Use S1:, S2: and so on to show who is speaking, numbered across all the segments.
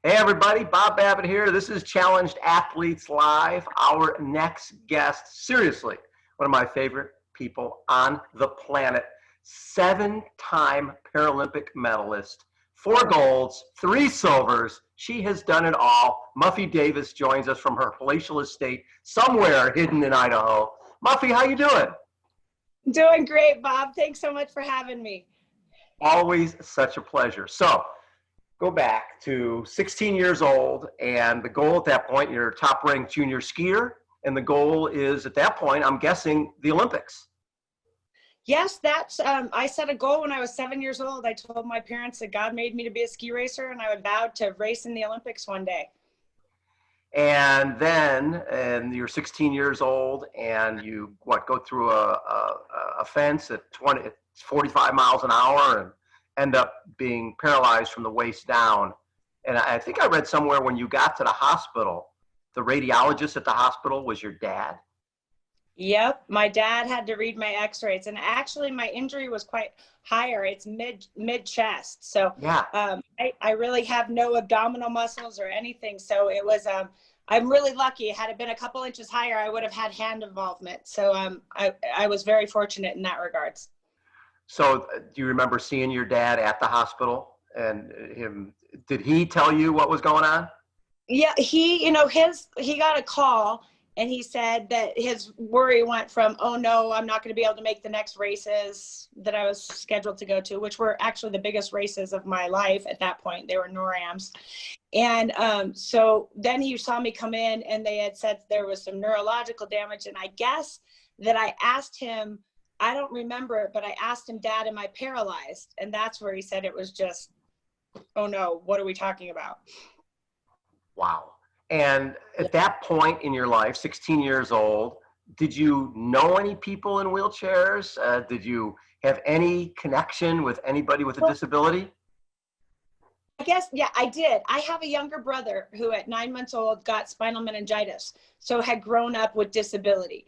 S1: Hey everybody, Bob Babbitt here. This is Challenged Athletes Live. Our next guest, seriously, one of my favorite people on the planet, 7-time Paralympic medalist, 4 golds, 3 silvers. She has done it all. Muffy Davis joins us from her palatial estate somewhere hidden in Idaho. Muffy, how you doing?
S2: Doing great, Bob. Thanks so much for having me.
S1: Always such a pleasure. So, go back to 16 years old, and the goal at that point, you're a top-ranked junior skier, and the goal is, at that point, I'm guessing, the Olympics.
S2: Yes, that's, I set a goal when I was 7 years old. I told my parents that God made me to be a ski racer, and I would vow to race in the Olympics one day.
S1: And then, and you're 16 years old, and you, go through a fence at 45 miles an hour, and end up being paralyzed from the waist down. And I think I read somewhere when you got to the hospital, the radiologist at the hospital was your dad.
S2: Yep, my dad had to read my x-rays, and actually my injury was quite higher. It's mid chest. So
S1: yeah.
S2: I really have no abdominal muscles or anything. So it was, I'm really lucky. Had it been a couple inches higher, I would have had hand involvement. So I was very fortunate in that regards.
S1: So do you remember seeing your dad at the hospital, and did he tell you what was going on?
S2: Yeah, he got a call, and he said that his worry went from, oh no, I'm not going to be able to make the next races that I was scheduled to go to, which were actually the biggest races of my life at that point. They were NORAMs. And so then he saw me come in, and they had said there was some neurological damage. And I guess that I asked him, I don't remember it, but I asked him, Dad, am I paralyzed? And that's where he said it was just, oh no, what are we talking about?
S1: Wow. And at that point in your life, 16 years old, did you know any people in wheelchairs? Did you have any connection with anybody with a disability?
S2: I guess, yeah, I did. I have a younger brother who at 9 months old got spinal meningitis, so had grown up with disability.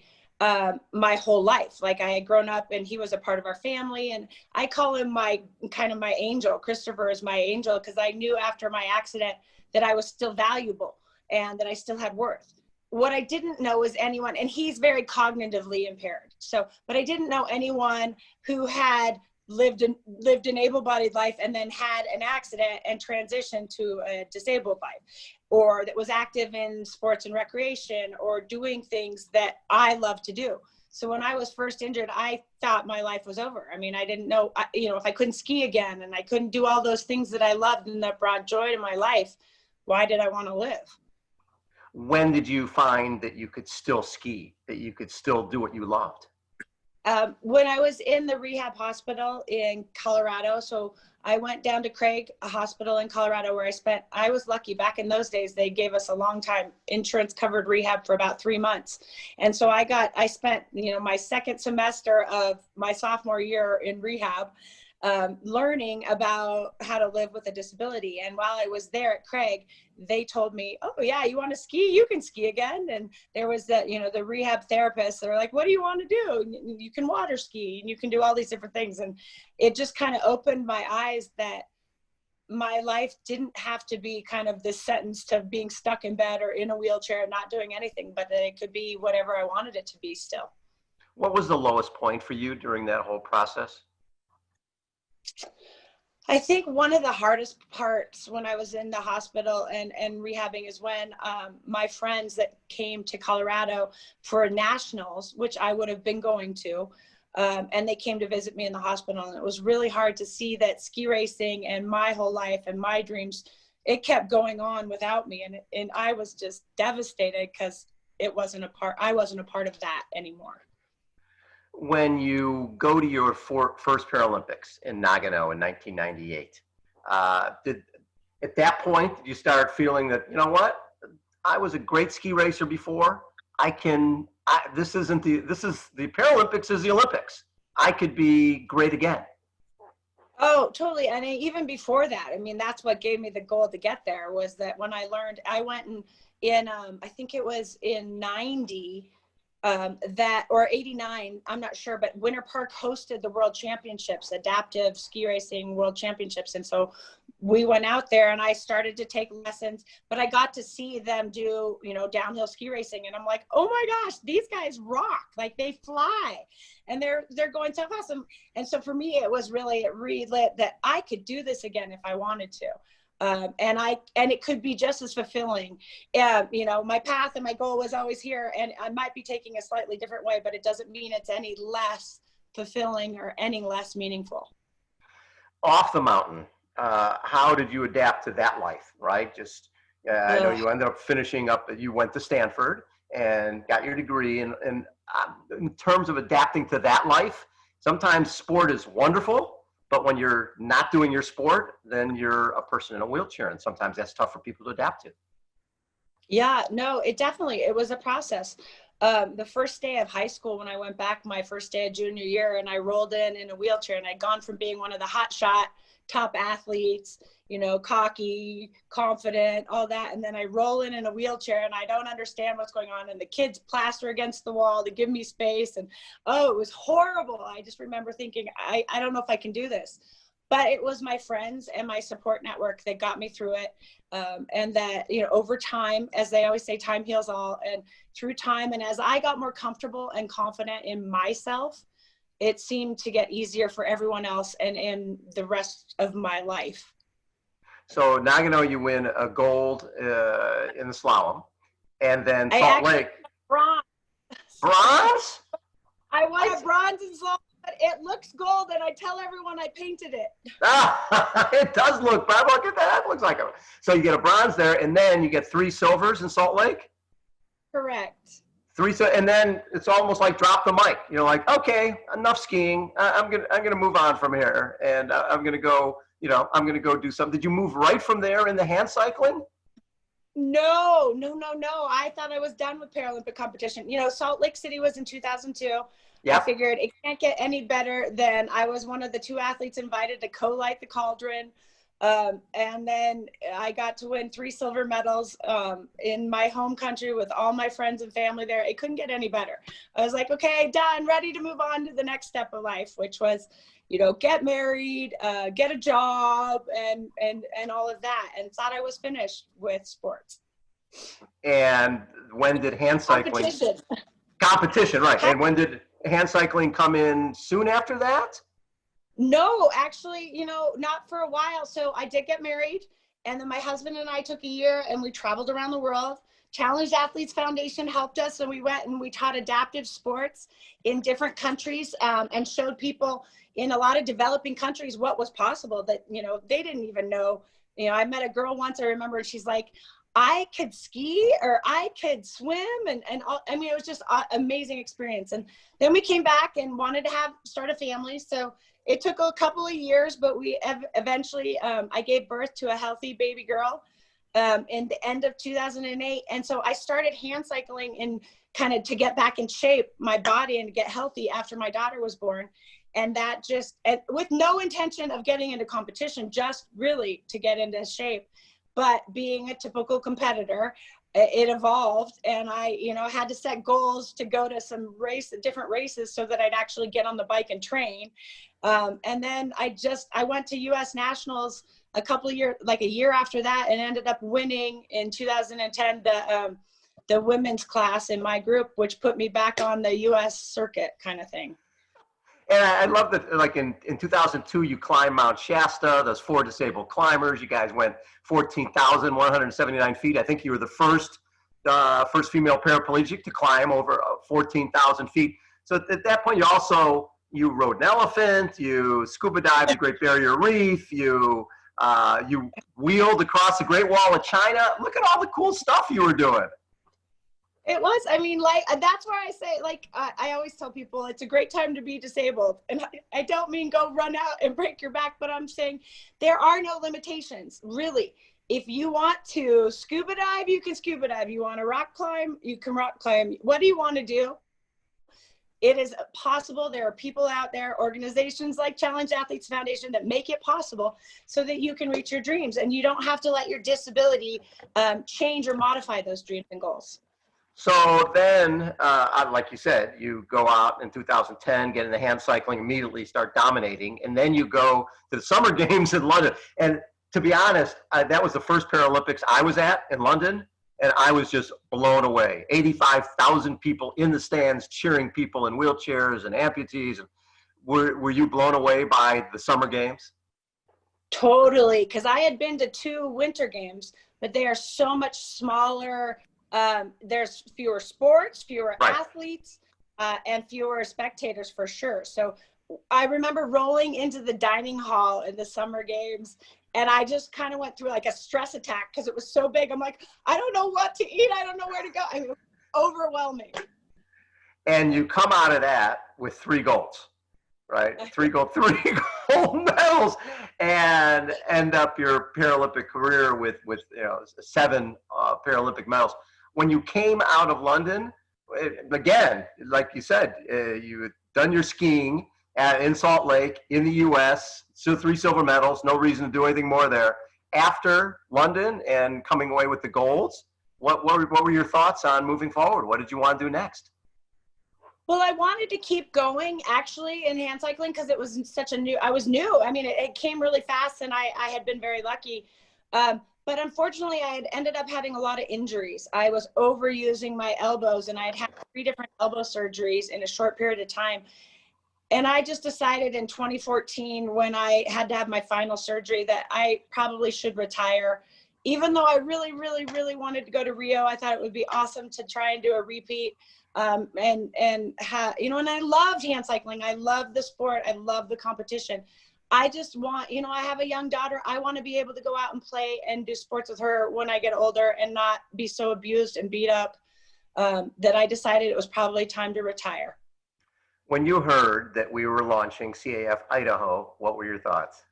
S2: My whole life. Like, I had grown up and he was a part of our family, and I call him my angel. Christopher is my angel, because I knew after my accident that I was still valuable and that I still had worth. What I didn't know is anyone, and he's very cognitively impaired. So, but I didn't know anyone who had lived an able-bodied life and then had an accident and transitioned to a disabled life, or that was active in sports and recreation, or doing things that I love to do. So when I was first injured, I thought my life was over. I mean, I didn't know, if I couldn't ski again and I couldn't do all those things that I loved and that brought joy to my life, why did I want to live?
S1: When did you find that you could still ski, that you could still do what you loved?
S2: When I was in the rehab hospital in Colorado, so I went down to Craig, a hospital in Colorado where I was lucky. Back in those days, they gave us a long time insurance covered rehab for about 3 months. And so I spent, my second semester of my sophomore year in rehab, learning about how to live with a disability. And while I was there at Craig, they told me, oh yeah, you want to ski? You can ski again. And there was the rehab therapists. They're like, what do you want to do? You can water ski and you can do all these different things. And it just kind of opened my eyes that my life didn't have to be kind of this sentence to being stuck in bed or in a wheelchair and not doing anything, but that it could be whatever I wanted it to be still.
S1: What was the lowest point for you during that whole process?
S2: I think one of the hardest parts when I was in the hospital and rehabbing is when my friends that came to Colorado for nationals, which I would have been going to, and they came to visit me in the hospital. And it was really hard to see that ski racing and my whole life and my dreams, it kept going on without me. And I was just devastated because I wasn't a part of that anymore.
S1: When you go to your first Paralympics in Nagano in 1998, at that point, did you start feeling that, you know what, I was a great ski racer before, this is the Paralympics is the Olympics. I could be great again.
S2: Oh, totally. And even before that, I mean, that's what gave me the goal to get there, was that when I learned, I went in I think it was in 90, or 89, I'm not sure, but Winter Park hosted the World Championships, adaptive ski racing World Championships. And so we went out there and I started to take lessons, but I got to see them do, you know, downhill ski racing. And I'm like, oh my gosh, these guys rock. Like they fly and they're going so fast. And so for me, it was really relit that I could do this again if I wanted to. And it could be just as fulfilling. You know, my path and my goal was always here, and I might be taking a slightly different way, but it doesn't mean it's any less fulfilling or any less meaningful.
S1: Off the mountain, how did you adapt to that life, right? Just, I know you ended up finishing up, you went to Stanford and got your degree. And in terms of adapting to that life, sometimes sport is wonderful, but when you're not doing your sport, then you're a person in a wheelchair. And sometimes that's tough for people to adapt to.
S2: Yeah, no, it was a process. The first day of high school, when I went back, my first day of junior year, and I rolled in a wheelchair, and I'd gone from being one of the hotshot top athletes, you know, cocky, confident, all that. And then I roll in a wheelchair and I don't understand what's going on. And the kids plaster against the wall to give me space. And, oh, it was horrible. I just remember thinking, I don't know if I can do this. But it was my friends and my support network that got me through it. And that, you know, over time, as they always say, time heals all. And through time, and as I got more comfortable and confident in myself, it seemed to get easier for everyone else and in the rest of my life.
S1: So Nagano, you win a gold in the slalom, and then Salt Lake.
S2: Bronze.
S1: Bronze?
S2: I won a bronze in slalom, but it looks gold, and I tell everyone I painted it.
S1: It does look, Bob, look at that. It looks like a, so you get a bronze there, and then you get 3 silvers in Salt Lake?
S2: Correct.
S1: 3, and then it's almost like drop the mic. You're like, okay, enough skiing. I'm gonna move on from here, and I'm gonna go. You know, I'm gonna go do something. Did you move right from there in the hand cycling?
S2: No. I thought I was done with Paralympic competition. You know, Salt Lake City was in 2002. Yeah. I figured it can't get any better than I was one of the 2 athletes invited to co-light the cauldron. And then I got to win 3 silver medals in my home country with all my friends and family there. It couldn't get any better. I was like, okay, done, ready to move on to the next step of life, which was, you know, get married, get a job, and all of that, and thought I was finished with sports.
S1: And when did hand cycling? Competition, right. And when did hand cycling come in? Soon after that?
S2: No, actually, you know, not for a while. So I did get married, and then my husband and I took a year and we traveled around the world. Challenged Athletes Foundation helped us, and we went and we taught adaptive sports in different countries, and showed people in a lot of developing countries what was possible that, you know, they didn't even know. You know, I met a girl once, I remember, and she's like, I could ski or I could swim, and all, I mean, it was just an amazing experience. And then we came back and wanted to start a family. So it took a couple of years, but we eventually, I gave birth to a healthy baby girl in the end of 2008. And so I started hand cycling and kind of to get back in shape, my body, and to get healthy after my daughter was born. And that just, with no intention of getting into competition, just really to get into shape. But being a typical competitor, it evolved, and I, you know, had to set goals to go to some different races so that I'd actually get on the bike and train. And then I went to US Nationals a year after that, and ended up winning in 2010 the women's class in my group, which put me back on the US circuit kind of thing.
S1: And I love that, like in 2002, you climbed Mount Shasta. Those 4 disabled climbers. You guys went 14,179 feet. I think you were the first female paraplegic to climb over 14,000 feet. So at that point, you rode an elephant, you scuba dived the Great Barrier Reef, you wheeled across the Great Wall of China. Look at all the cool stuff you were doing.
S2: It was, I mean, like, that's where I say, like, I always tell people it's a great time to be disabled. And I don't mean go run out and break your back, but I'm saying there are no limitations, really. If you want to scuba dive, you can scuba dive. You want to rock climb, you can rock climb. What do you want to do? It is possible. There are people out there, organizations like Challenge Athletes Foundation, that make it possible so that you can reach your dreams. And you don't have to let your disability change or modify those dreams and goals.
S1: So then, like you said, you go out in 2010, get into hand cycling, immediately start dominating, and then you go to the Summer Games in London. And To be honest, that was the first Paralympics I was at in London, and I was just blown away. 85,000 people in the stands cheering people in wheelchairs and amputees. Were you blown away by the Summer Games?
S2: Totally, because I had been to 2 Winter Games, but they are so much smaller. There's fewer sports, fewer
S1: Right.
S2: athletes, and fewer spectators for sure. So I remember rolling into the dining hall in the Summer Games, and I just kind of went through like a stress attack because it was so big. I'm like, I don't know what to eat. I don't know where to go. I mean, it was overwhelming.
S1: And you come out of that with 3 golds, right? 3 gold medals, and end up your Paralympic career with 7 Paralympic medals. When you came out of London, again, like you said, you had done your skiing in Salt Lake in the U.S. So 3 silver medals, no reason to do anything more there. After London and coming away with the golds, what were your thoughts on moving forward? What did you want to do next?
S2: Well, I wanted to keep going actually in hand cycling because it was I was new. I mean, it came really fast, and I had been very lucky. But unfortunately, I had ended up having a lot of injuries. I was overusing my elbows, and I had had 3 different elbow surgeries in a short period of time. And I just decided in 2014, when I had to have my final surgery, that I probably should retire. Even though I really, really, really wanted to go to Rio, I thought it would be awesome to try and do a repeat. And I loved hand cycling. I love the sport. I love the competition. I just want, I have a young daughter. I want to be able to go out and play and do sports with her when I get older and not be so abused and beat up, that I decided it was probably time to retire.
S1: When you heard that we were launching CAF Idaho, what were your thoughts?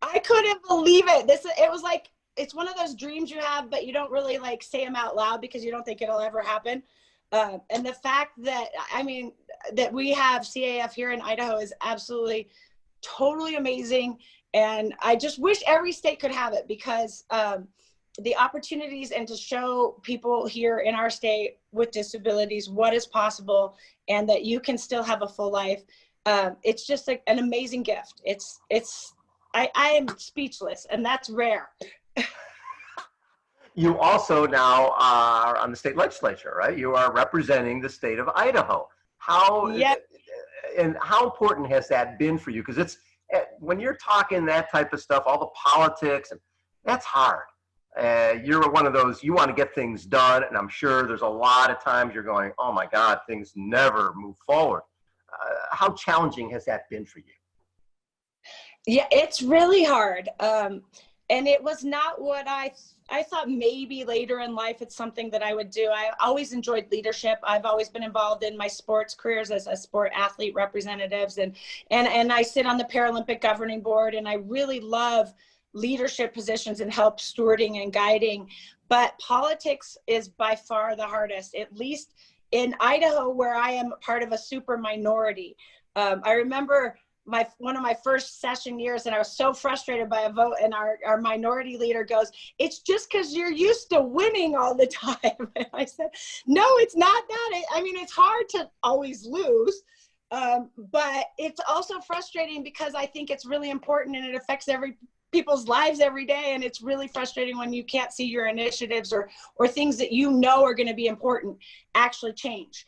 S2: I couldn't believe it. It was like, it's one of those dreams you have, but you don't really like say them out loud because you don't think it'll ever happen. And the fact that, that we have CAF here in Idaho is absolutely totally amazing. And I just wish every state could have it because the opportunities and to show people here in our state with disabilities what is possible and that you can still have a full life. It's just like an amazing gift. I am speechless, and that's rare.
S1: You also now are on the state legislature, right? You are representing the state of Idaho.
S2: Yep.
S1: And how important has that been for you? Because it's when you're talking that type of stuff, all the politics, and that's hard. You're one of those, you want to get things done, and I'm sure there's a lot of times you're going, oh my God, things never move forward. How challenging has that been for you?
S2: Yeah, it's really hard. And it was not what I thought. Maybe later in life it's something that I would do. I always enjoyed leadership. I've always been involved in my sports careers as a sport athlete representatives, and I sit on the Paralympic governing board, and I really love leadership positions and help stewarding and guiding. But politics is by far the hardest, at least in Idaho, where I am part of a super minority. I remember one of my first session years, and I was so frustrated by a vote, and our minority leader goes, "It's just because you're used to winning all the time." And I said, no, it's not that. It's hard to always lose, but it's also frustrating because I think it's really important and it affects people's lives every day. And it's really frustrating when you can't see your initiatives or things that are going to be important actually change.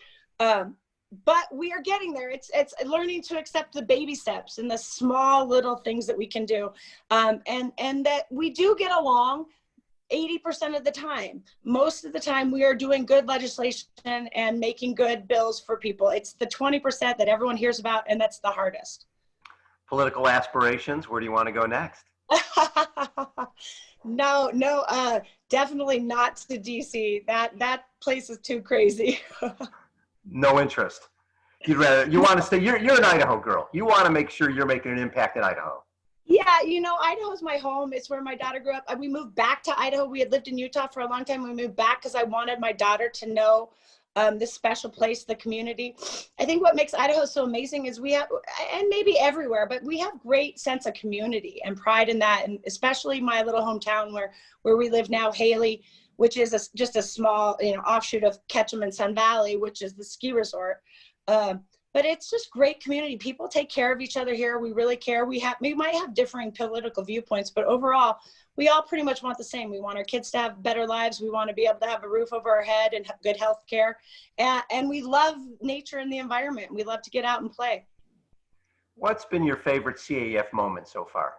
S2: But we are getting there. It's learning to accept the baby steps and the small little things that we can do. And that we do get along 80% of the time. Most of the time we are doing good legislation and making good bills for people. It's the 20% that everyone hears about, and that's the hardest.
S1: Political aspirations, where do you want to go next?
S2: No, definitely not to DC. That place is too crazy.
S1: No interest. You want to stay, you're an Idaho girl. You want to make sure you're making an impact in Idaho.
S2: Yeah, Idaho's my home. It's where my daughter grew up. We moved back to Idaho. We had lived in Utah for a long time. We moved back because I wanted my daughter to know this special place, the community. I think what makes Idaho so amazing is we have, and maybe everywhere, but we have great sense of community and pride in that. And especially my little hometown where we live now, Haley, which is just a small, offshoot of Ketchum and Sun Valley, which is the ski resort. But but it's just great community. People take care of each other here. We really care. We might have differing political viewpoints, but overall, we all pretty much want the same. We want our kids to have better lives. We want to be able to have a roof over our head and have good health care. And we love nature and the environment. We love to get out and play.
S1: What's been your favorite CAF moment so far?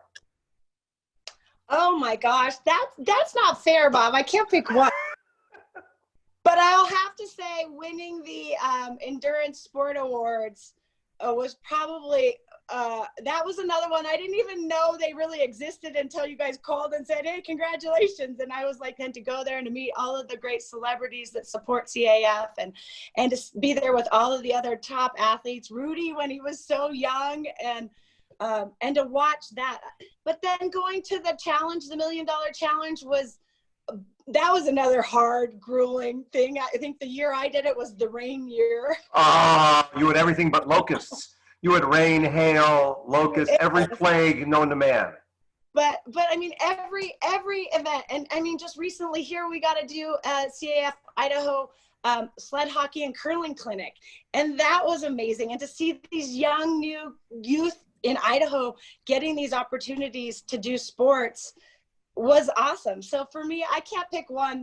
S2: Oh my gosh, that's not fair, Bob. I can't pick one. But I'll have to say winning the Endurance Sport Awards was probably, that was another one. I didn't even know they really existed until you guys called and said, hey, congratulations. And I was like, then to go there and to meet all of the great celebrities that support CAF and to be there with all of the other top athletes, Rudy when he was so young, and to watch that. But then going to the challenge, the $1 Million Challenge that was another hard, grueling thing. I think the year I did it was the rain year.
S1: You had everything but locusts. You had rain, hail, locusts, every plague known to man.
S2: But I mean, every event, and I mean, just recently here we got to do a CAF Idaho sled hockey and curling clinic, and that was amazing. And to see these young new youth in Idaho getting these opportunities to do sports was awesome. So for me, I can't pick one.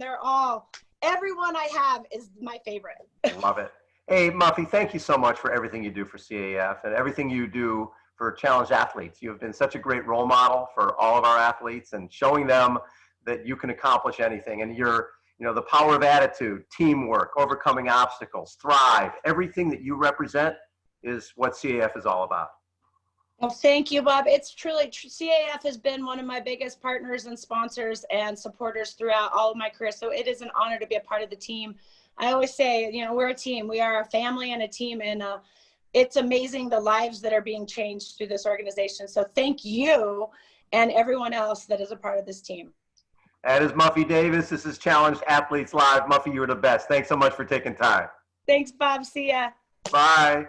S2: Everyone I have is my favorite.
S1: Love it. Hey, Muffy, thank you so much for everything you do for CAF and everything you do for challenged athletes. You have been such a great role model for all of our athletes and showing them that you can accomplish anything. And the power of attitude, teamwork, overcoming obstacles, thrive, everything that you represent is what CAF is all about.
S2: Well, thank you, Bob. It's truly, CAF has been one of my biggest partners and sponsors and supporters throughout all of my career. So it is an honor to be a part of the team. I always say, we're a team. We are a family and a team. And it's amazing the lives that are being changed through this organization. So thank you and everyone else that is a part of this team.
S1: That is Muffy Davis. This is Challenged Athletes Live. Muffy, you're the best. Thanks so much for taking time.
S2: Thanks, Bob. See ya.
S1: Bye.